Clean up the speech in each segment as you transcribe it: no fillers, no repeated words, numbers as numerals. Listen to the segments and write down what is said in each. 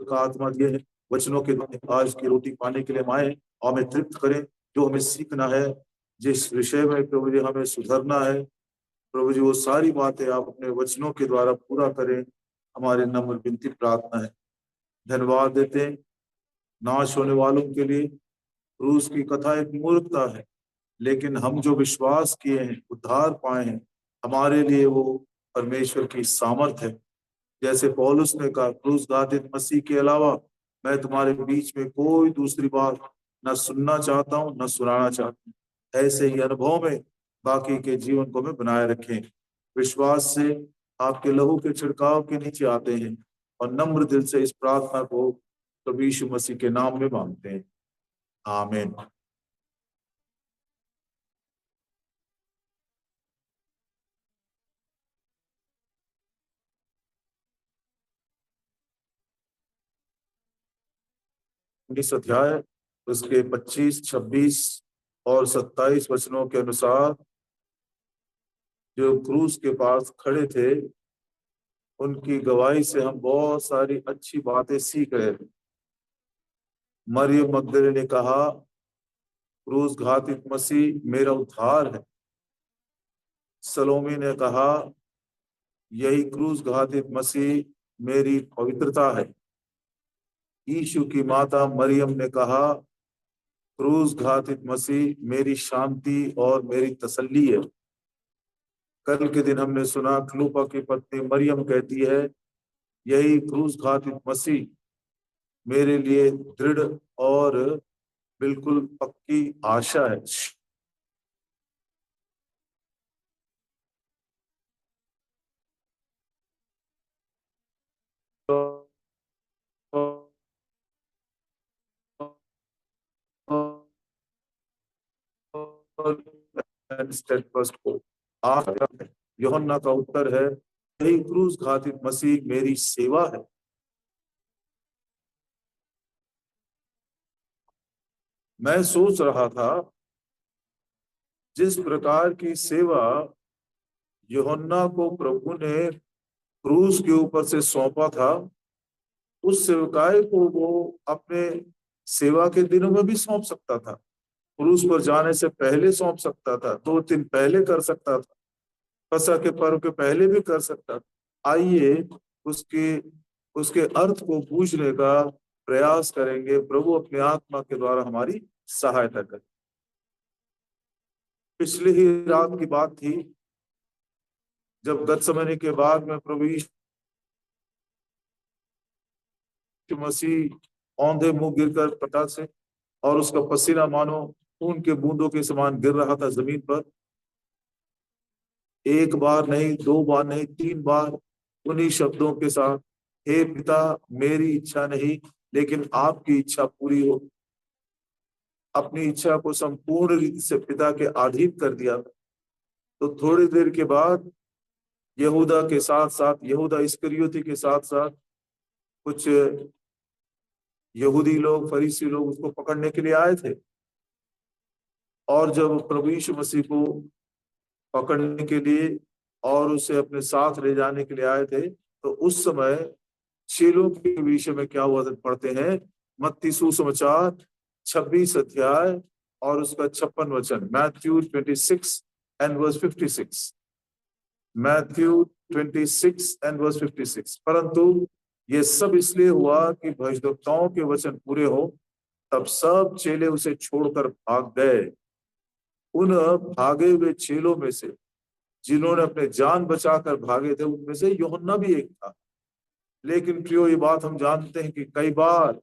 का आत्मा दिए है, वचनों के द्वारा आज की रोटी पाने के लिए हम आए और हमें तृप्त करें। जो हमें सीखना है, जिस विषय में प्रभु जी हमें सुधरना है, प्रभु जी वो सारी बातें आप अपने वचनों के द्वारा पूरा करें, हमारी नम्र विनती प्रार्थना है। धन्यवाद देते हैं नाश होने वालों के लिए। क्रूस की कथा एक मूर्खता है, लेकिन हम जो विश्वास किए हैं, उद्धार पाए हैं, हमारे लिए वो परमेश्वर की सामर्थ है। जैसे पौलुस ने कहा, क्रूस घातित मसीह के अलावा मैं तुम्हारे बीच में कोई दूसरी बात न सुनना चाहता हूँ, न सुनाना चाहता हूँ। ऐसे ही अनुभव में बाकी के जीवन को हमें बनाए रखें। विश्वास से आपके लहू के छिड़काव के नीचे आते हैं और नम्र दिल से इस प्रार्थना को प्रभु यीशु मसीह के नाम में मांगते हैं। आमीन। उन्नीस अध्याय उसके 25, 26 और 27 वचनों के अनुसार जो क्रूस के पास खड़े थे, उनकी गवाही से हम बहुत सारी अच्छी बातें सीख रहे थे। मरियम मगदली ने कहा, क्रूस घातित मसीह मेरा उद्धार है। सलोमी ने कहा, यही क्रूस घातित मसीह मेरी पवित्रता है। यीशु की माता मरियम ने कहा, क्रूस घातित मसीह मेरी शांति और मेरी तसल्ली है। कल के दिन हमने सुना क्लूपा की पत्नी मरियम कहती है, यही क्रूस घातित मसीह मेरे लिए दृढ़ और बिल्कुल पक्की आशा है। यूहन्ना का उत्तर है, यही क्रूस घातित मसीह मेरी सेवा है। मैं सोच रहा था, जिस प्रकार की सेवा यूहन्ना को प्रभु ने क्रूस के ऊपर से सौंपा था, उस सेवकाई को वो अपने सेवा के दिनों में भी सौंप सकता था। क्रूस पर जाने से पहले सौंप सकता था, 2 दिन पहले कर सकता था, फसह के पर्व के पहले भी कर सकता था। आइए उसके उसके अर्थ को बूझने का प्रयास करेंगे। प्रभु अपने आत्मा के द्वारा हमारी सहायता करें। पिछली ही रात की बात थी, जब गतसमने के बाद में प्रभु यीशु मसीह औंधे मुंह गिरकर पटा से, और उसका पसीना मानो खून के बूंदों के समान गिर रहा था जमीन पर। एक बार नहीं, 2 बार नहीं, 3 बार उन्हीं शब्दों के साथ, हे पिता, मेरी इच्छा नहीं लेकिन आपकी इच्छा पूरी हो। अपनी इच्छा को संपूर्ण रीति से पिता के अधीन कर दिया। तो थोड़ी देर के बाद यहूदा के साथ साथ, यहूदा इस्करियोती के साथ साथ कुछ यहूदी लोग, फरीसी लोग उसको पकड़ने के लिए आए थे। और जब प्रभु यीशु मसीह को पकड़ने के लिए और उसे अपने साथ ले जाने के लिए आए थे, तो उस समय चेलों के विषय में क्या हुआ पढ़ते हैं। मत्ती सुसमाचार 26 अध्याय और उसका 56 वचन, Matthew 26 and verse 56। Matthew 26 and verse 56। परंतु ये सब इसलिए हुआ कि भविष्यद्वक्ताओं के वचन पूरे हो। तब सब चेले उसे छोड़कर भाग गए। उन भागे हुए चेलों में से जिन्होंने अपने जान बचाकर भागे थे, उनमें से यूहन्ना भी एक था। लेकिन प्रियो, ये बात हम जानते हैं कि कई बार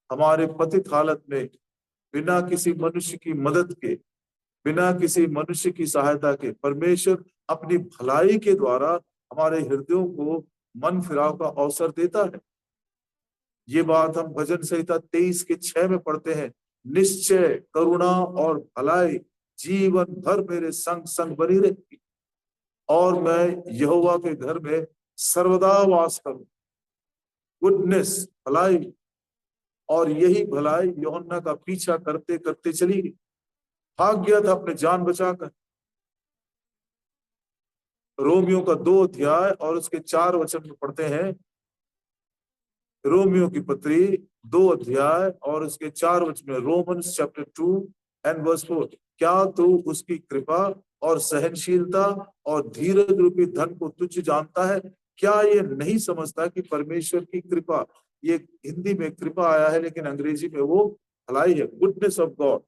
हमारे पतित हालत में बिना किसी मनुष्य की मदद के, बिना किसी मनुष्य की सहायता के, परमेश्वर अपनी भलाई के द्वारा हमारे हृदयों को मन फिराव का अवसर देता है। ये बात हम भजन संहिता 23 के 6 में पढ़ते हैं, निश्चय करुणा और भलाई जीवन भर मेरे संग संग बनी रहेगी और मैं यहोवा के घर में सर्वदा वास करूं। गुडनेस, भलाई, और यही भलाई यूहन्ना का पीछा करते करते चली गई। भाग गया था अपने जान बचाकर। रोमियो का 2 अध्याय और उसके 4 वचन में पढ़ते हैं, रोमियो की पत्री 2 अध्याय और उसके 4 वचन में, रोमन्स चैप्टर 2 एंड वर्स 4, क्या तू उसकी कृपा और सहनशीलता और धीरज रूपी धन को तुच्छ जानता है? क्या ये नहीं समझता कि परमेश्वर की कृपा, ये हिंदी में कृपा आया है लेकिन अंग्रेजी में वो भलाई है, गुडनेस ऑफ गॉड।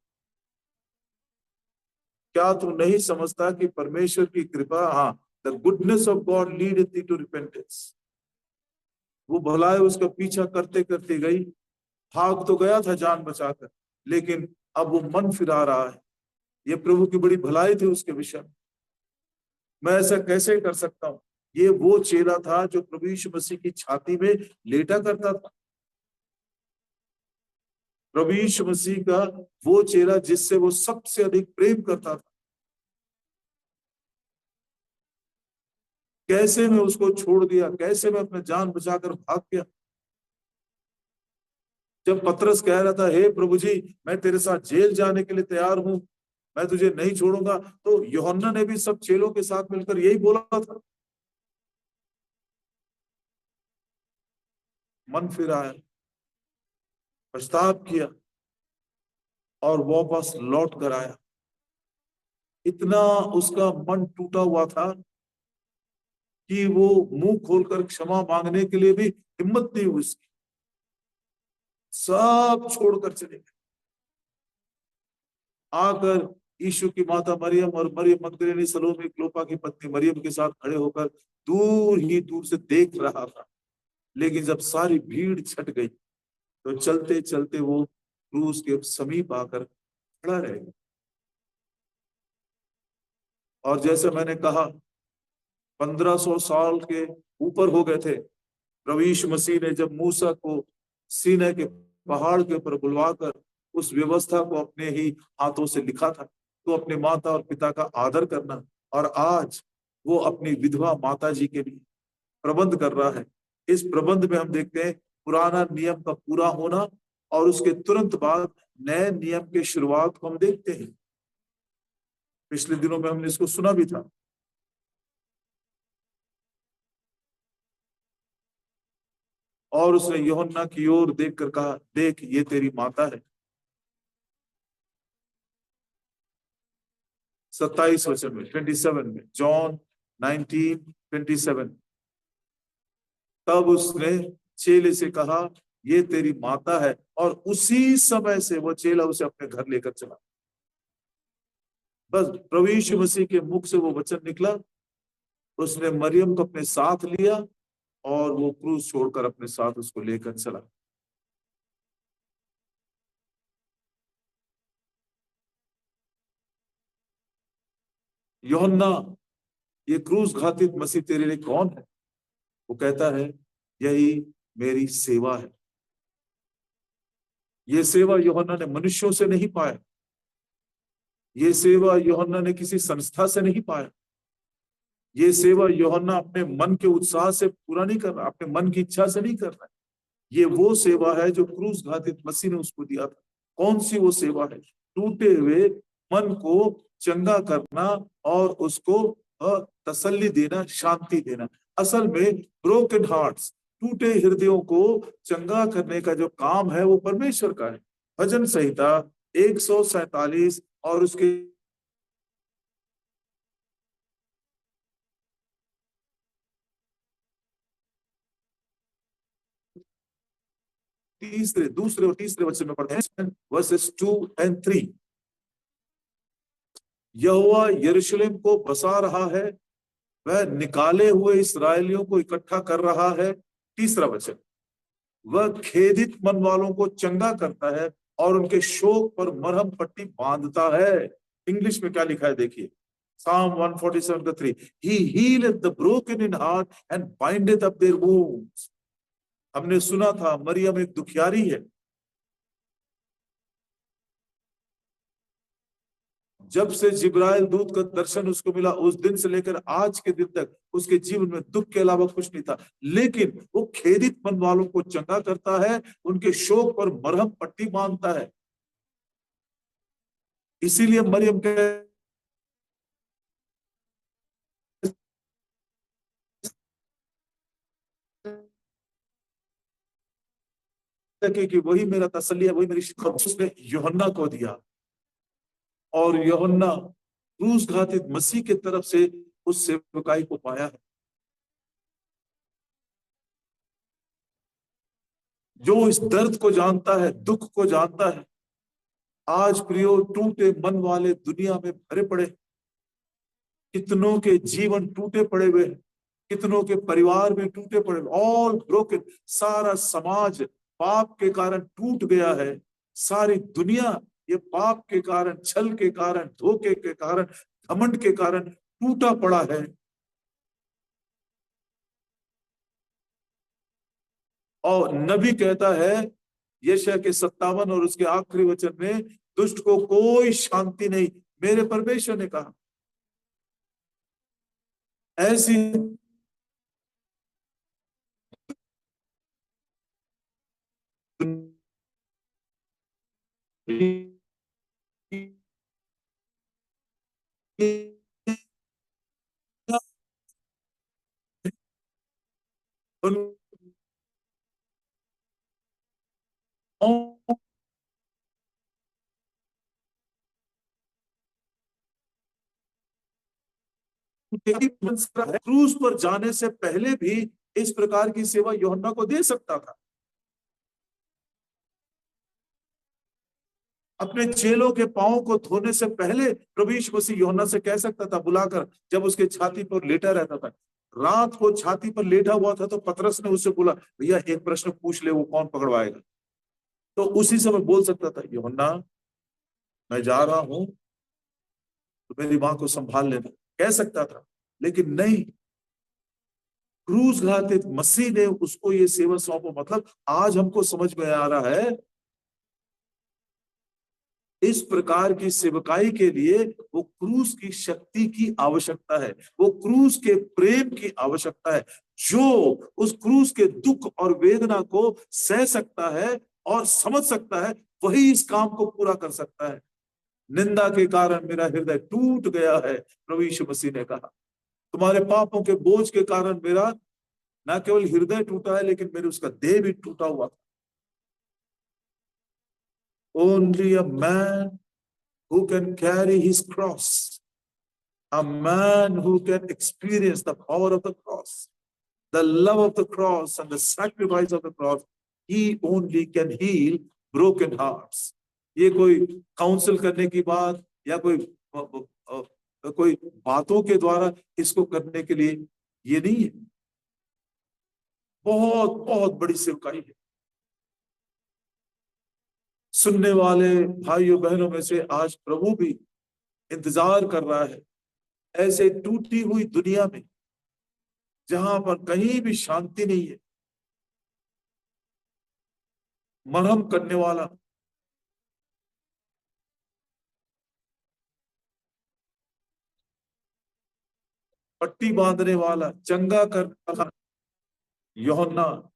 क्या तू नहीं समझता कि परमेश्वर की कृपा, हाँ, the goodness of God lead थी टू रिपेंटेंस। वो भलाई उसका पीछा करते करते गई, भाग तो गया था जान बचाकर, लेकिन अब वो मन फिरा रहा है। ये प्रभु की बड़ी भलाई थी उसके विषय में। मैं ऐसा कैसे कर सकता हूँ? ये वो चेला था जो प्रभु यीशु मसीह की छाती में लेटा करता था। प्रभु यीशु मसीह का वो चेला जिससे वो सबसे अधिक प्रेम करता था, कैसे मैं उसको छोड़ दिया, कैसे मैं अपना जान बचाकर भाग गया। जब पतरस कह रहा था, हे प्रभु जी, मैं तेरे साथ जेल जाने के लिए तैयार हूं, मैं तुझे नहीं छोड़ूंगा, तो यूहन्ना ने भी सब चेलों के साथ मिलकर यही बोला था। मन फिरा है, पछताव किया और वापस लौट कर आया। इतना उसका मन टूटा हुआ था कि वो मुंह खोलकर क्षमा मांगने के लिए भी हिम्मत नहीं हुई उसकी। सब छोड़कर चले गए। आकर यीशु की माता मरियम और मरियम मगदलीनी, सलोमी, क्लोपा की पत्नी मरियम के साथ खड़े होकर दूर ही दूर से देख रहा था। लेकिन जब सारी भीड़ छट गई तो चलते चलते वो क्रूस के समीप आकर खड़ा रह गया। और जैसे मैंने कहा, 1500 साल के ऊपर हो गए थे। प्रभु यीशु मसीह ने जब मूसा को सीनै के पहाड़ के ऊपर बुलवाकर उस व्यवस्था को अपने ही हाथों से लिखा था, तो अपने माता और पिता का आदर करना, और आज वो अपनी विधवा माता जी के लिए प्रबंध कर रहा है। इस प्रबंध में हम देखते हैं पुराना नियम का पूरा होना और उसके तुरंत बाद नए नियम के शुरुआत को हम देखते हैं। पिछले दिनों में हमने इसको सुना भी था। और उसने यूहन्ना की ओर देखकर कहा, देख ये तेरी माता है। 27 वचन में, 27 में, जॉन 19:27, तब उसने चेले से कहा, ये तेरी माता है, और उसी समय से वो चेला उसे अपने घर लेकर चला। बस प्रभु यीशु मसीह के मुख से वो वचन निकला, उसने मरियम को अपने साथ लिया और वो क्रूस छोड़कर अपने साथ उसको लेकर चला। यूहन्ना, ये क्रूस घातित मसीह तेरे लिए कौन है? वो कहता है, यही मेरी सेवा है। ये सेवा यूहन्ना ने मनुष्यों से नहीं पाया, ये सेवा यूहन्ना ने किसी संस्था से नहीं पाया, ये सेवा यूहन्ना अपने मन के उत्साह से पूरा नहीं कर रहा, अपने मन की इच्छा से नहीं कर रहा है। ये वो सेवा है जो क्रूस घातित मसीह ने उसको दिया था। कौन सी वो सेवा है? टूटे हुए मन को चंगा करना और उसको तसल्ली देना, शांति देना। असल में ब्रोकन हार्ट्स, टूटे हृदयों को चंगा करने का जो काम है वो परमेश्वर का है। भजन संहिता 147 और उसके दूसरे और तीसरे वचन में पढ़ते हैं, वर्सेस 2 and 3। यहोवा यरूशलेम को बसा रहा है, वह निकाले हुए इसराइलियों को इकट्ठा कर रहा है। तीसरा वचन, वह खेदित मन वालों को चंगा करता है और उनके शोक पर मरहम पट्टी बांधता है। इंग्लिश में क्या लिखा है देखिए, Psalm 147 का 3, He healeth the broken in heart and bindeth up their wounds। हमने सुना था मरियम एक दुखियारी है। जब से जिब्राइल दूत का दर्शन उसको मिला, उस दिन से लेकर आज के दिन तक उसके जीवन में दुख के अलावा कुछ नहीं था, लेकिन वो खेदित मन वालों को चंगा करता है, उनके शोक पर मरहम पट्टी बांधता है। इसीलिए मरियम के लगे कि वही मेरा तसल्ली है, वही मेरी शिक्षा, उसने यूहन्ना को दिया। और यूहन्ना क्रूस घातित मसीह की तरफ से उस सेवकाई को पाया है। जो इस दर्द को जानता है, दुख को जानता है। आज प्रियो, टूटे मन वाले दुनिया में भरे पड़े, कितनों के जीवन टूटे पड़े हुए हैं, कितनों के परिवार में टूटे पड़े, ऑल ब्रोकन। सारा समाज पाप के कारण टूट गया है। सारी दुनिया ये पाप के कारण, छल के कारण, धोखे के कारण, घमंड के कारण टूटा पड़ा है। और नबी कहता है यशायाह के 57 और उसके आखिरी वचन में, दुष्ट को कोई शांति नहीं, मेरे परमेश्वर ने कहा। ऐसी क्रूज पर जाने से पहले भी इस प्रकार की सेवा यूहन्ना को दे सकता था। अपने चेलों के पांव को धोने से पहले प्रभु यीशु मसीह यूहन्ना से कह सकता था, बुलाकर, जब उसके छाती पर लेटा रहता था, रात को छाती पर लेटा हुआ था, तो पतरस ने उससे बोला, भैया एक प्रश्न पूछ ले, वो कौन पकड़वाएगा? तो उसी समय बोल सकता था, यूहन्ना मैं जा रहा हूं, तो मेरी मां को संभाल लेना, कह सकता था। लेकिन नहीं, क्रूस घातित मसीह ने उसको ये सेवा सौंपा। मतलब आज हमको समझ में आ रहा है, इस प्रकार की सेवकाई के लिए वो क्रूस की शक्ति की आवश्यकता है, वो क्रूस के प्रेम की आवश्यकता है। जो उस क्रूस के दुख और वेदना को सह सकता है और समझ सकता है, वही इस काम को पूरा कर सकता है। निंदा के कारण मेरा हृदय टूट गया है, प्रभु यीशु मसीह ने कहा। तुम्हारे पापों के बोझ के कारण मेरा न केवल हृदय टूटा है, लेकिन मेरे उसका देह भी टूटा हुआ था। Only a man who can carry his cross, a man who can experience the power of the cross, the love of the cross and the sacrifice of the cross, he only can heal broken hearts. ये कोई council करने की बात या कोई बातों के द्वारा इसको करने के लिए ये नहीं है। बहुत बहुत बड़ी सेवकाई है। सुनने वाले भाइयों बहनों में से आज प्रभु भी इंतजार कर रहा है, ऐसे टूटी हुई दुनिया में जहां पर कहीं भी शांति नहीं है, मरहम करने वाला, पट्टी बांधने वाला, चंगा करने वाला यूहन्ना,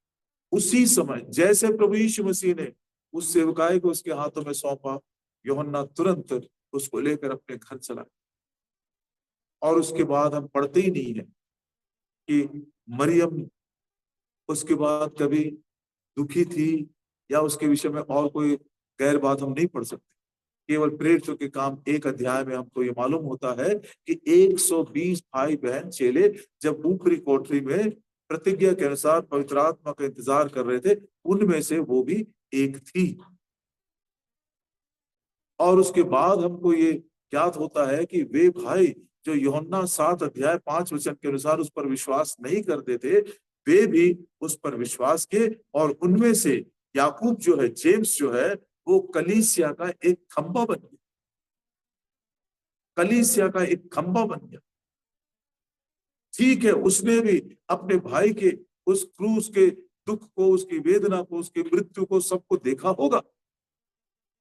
उसी समय जैसे प्रभु यीशु मसीह ने उस सेवकाई को उसके हाथों में सौंपा, यूहन्ना तुरंत उसको लेकर अपने घर चला। और उसके बाद हम पढ़ते ही नहीं है कि मरियम उसके बाद कभी दुखी थी या उसके विषय में और कोई गैर बात हम नहीं पढ़ सकते। केवल प्रेरितों के काम 1 अध्याय में हमको ये मालूम होता है कि 120 भाई बहन चेले जब ऊपरी कोठरी में प्रतिज्ञा के अनुसार पवित्र आत्मा का इंतजार कर रहे थे, उनमें से वो भी एक थी। और उसके बाद हमको ये ज्ञात होता है कि वे भाई जो यूहन्ना 7 अध्याय 5 वचन के अनुसार उस पर विश्वास नहीं करते थे, वे भी उस पर विश्वास किए। और उनमें से याकूब जो है, जेम्स जो है, वो कलीसिया का एक खंभा बन गया, कलीसिया का एक खंभा बन गया। ठीक है, उसने भी अपने भाई के उस क्रूस के दुख को, उसकी वेदना को, उसकी मृत्यु को, सबको देखा होगा।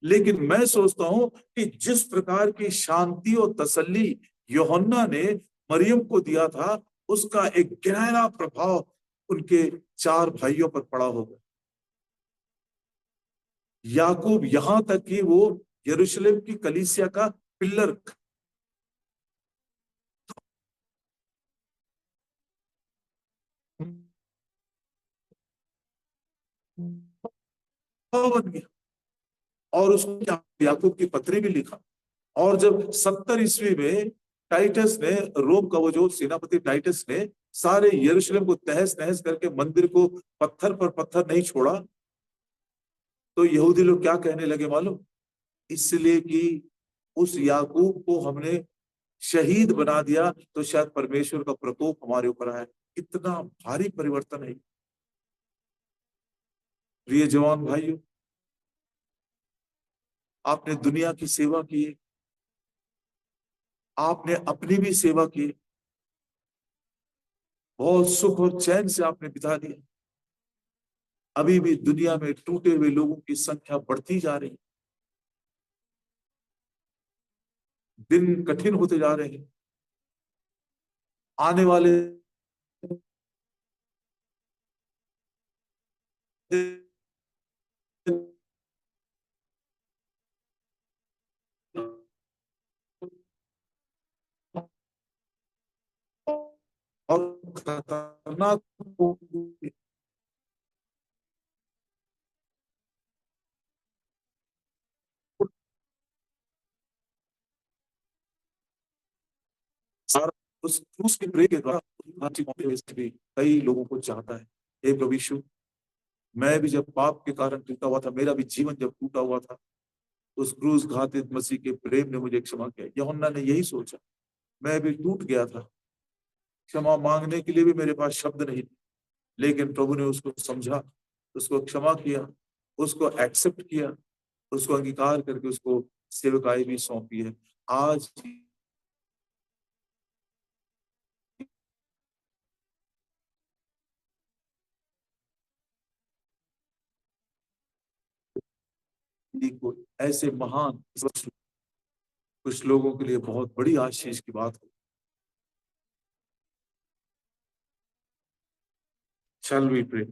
लेकिन मैं सोचता हूं कि जिस प्रकार की शांति और तसल्ली यूहन्ना ने मरियम को दिया था, उसका एक गहरा प्रभाव उनके 4 भाइयों पर पड़ा होगा। याकूब यहां तक कि वो यरूशलेम की कलीसिया का पिलर, बन गया और उसको याकूब की पत्री भी लिखा। और जब 70 ईस्वी में टाइटस ने, रोम का वो जो सेनापति टाइटस ने सारे यरूशलेम को तहस नहस करके मंदिर को पत्थर पर पत्थर नहीं छोड़ा, तो यहूदी लोग क्या कहने लगे मालूम? इसलिए कि उस याकूब को हमने शहीद बना दिया तो शायद परमेश्वर का प्रकोप हमारे ऊपर आया। इतना भारी परिवर्तन है। प्रिय जवान भाइयों, आपने दुनिया की सेवा की, आपने अपनी भी सेवा की, बहुत सुख और चैन से आपने बिता दिया। अभी भी दुनिया में टूटे हुए लोगों की संख्या बढ़ती जा रही है, दिन कठिन होते जा रहे हैं। आने वाले और खतरनाक सारा उस क्रूस के प्रे के द्वारा कई लोगों को चाहता है। हे प्रभु यीशु, मैं भी जब पाप के कारण टूटा हुआ था, मेरा भी जीवन जब टूटा हुआ था, उस क्रूस घातित मसीह के प्रेम ने मुझे क्षमा किया। यूहन्ना ने यही सोचा, मैं भी टूट गया था, क्षमा मांगने के लिए भी मेरे पास शब्द नहीं थे, लेकिन प्रभु ने उसको समझा, उसको क्षमा किया, उसको एक्सेप्ट किया, उसको अंगीकार करके उसको सेवकाई भी सौंपी है। आज को ऐसे महान, कुछ लोगों के लिए बहुत बड़ी आशीष की बात हो। Shall we pray?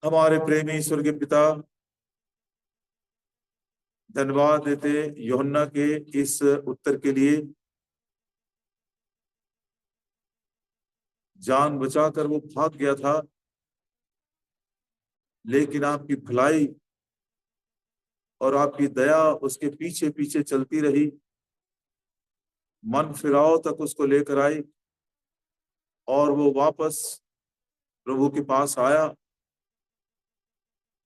हमारे प्रेमी ईश्वर के पिता, धन्यवाद देते यूहन्ना के इस उत्तर के लिए। जान बचाकर वो भाग गया था, लेकिन आपकी भलाई और आपकी दया उसके पीछे पीछे चलती रही, मन फिराव तक उसको लेकर आई और वो वापस प्रभु के पास आया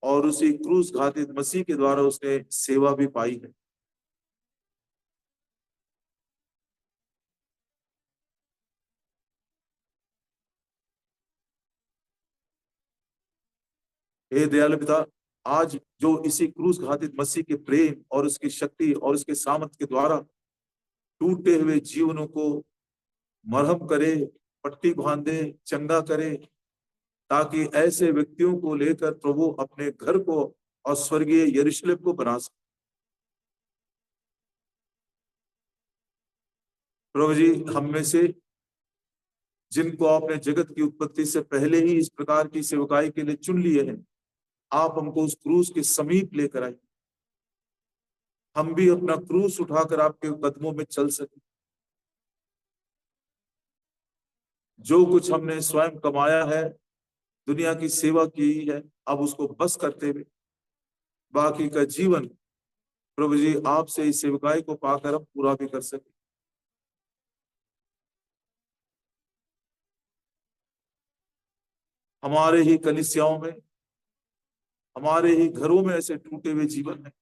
और उसी क्रूस घातित मसीह के द्वारा उसने सेवा भी पाई है। हे दयालु पिता, आज जो इसी क्रूस घातित मसीह के प्रेम और उसकी शक्ति और उसके सामर्थ के द्वारा टूटे हुए जीवनों को मरहम करे, पट्टी बांधे, चंगा करे, ताकि ऐसे व्यक्तियों को लेकर प्रभु अपने घर को और स्वर्गीय यरूशलेम को बना सके। प्रभु जी, हम में से जिनको आपने जगत की उत्पत्ति से पहले ही इस प्रकार की सेवकाई के लिए चुन लिए हैं, आप हमको उस क्रूस के समीप लेकर आए, हम भी अपना क्रूस उठाकर आपके कदमों में चल सके। जो कुछ हमने स्वयं कमाया है, दुनिया की सेवा की है, अब उसको बस करते हुए बाकी का जीवन प्रभु जी आपसे इस सेवकाई को पाकर हम पूरा भी कर सके। हमारे ही कलीसियाओं में, हमारे ही घरों में ऐसे टूटे हुए जीवन है,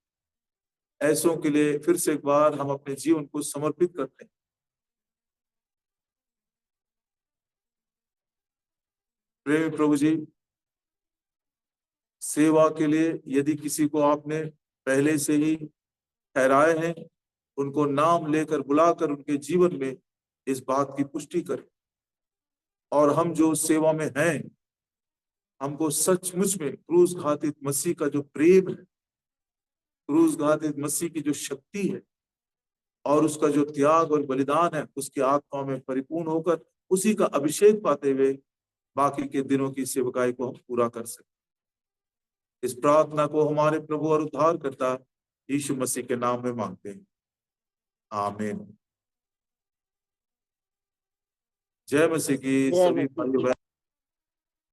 ऐसों के लिए फिर से एक बार हम अपने जीवन को समर्पित करते हैं। प्रेमी प्रभु जी, सेवा के लिए यदि किसी को आपने पहले से ही ठहराए हैं, उनको नाम लेकर बुलाकर उनके जीवन में इस बात की पुष्टि करें। और हम जो सेवा में हैं, हमको सचमुच में क्रूस घातित मसीह का जो प्रेम है, क्रूस घातित मसीह की जो शक्ति है और उसका जो त्याग और बलिदान है, उसकी आत्मा में परिपूर्ण होकर उसी का अभिषेक पाते हुए बाकी के दिनों की सेवकाई को हम पूरा कर सके। इस प्रार्थना को हमारे प्रभु और उद्धारकर्ता यीशु मसीह के नाम में मांगते हैं, आमीन। जय मसीह की। सभी भाइयों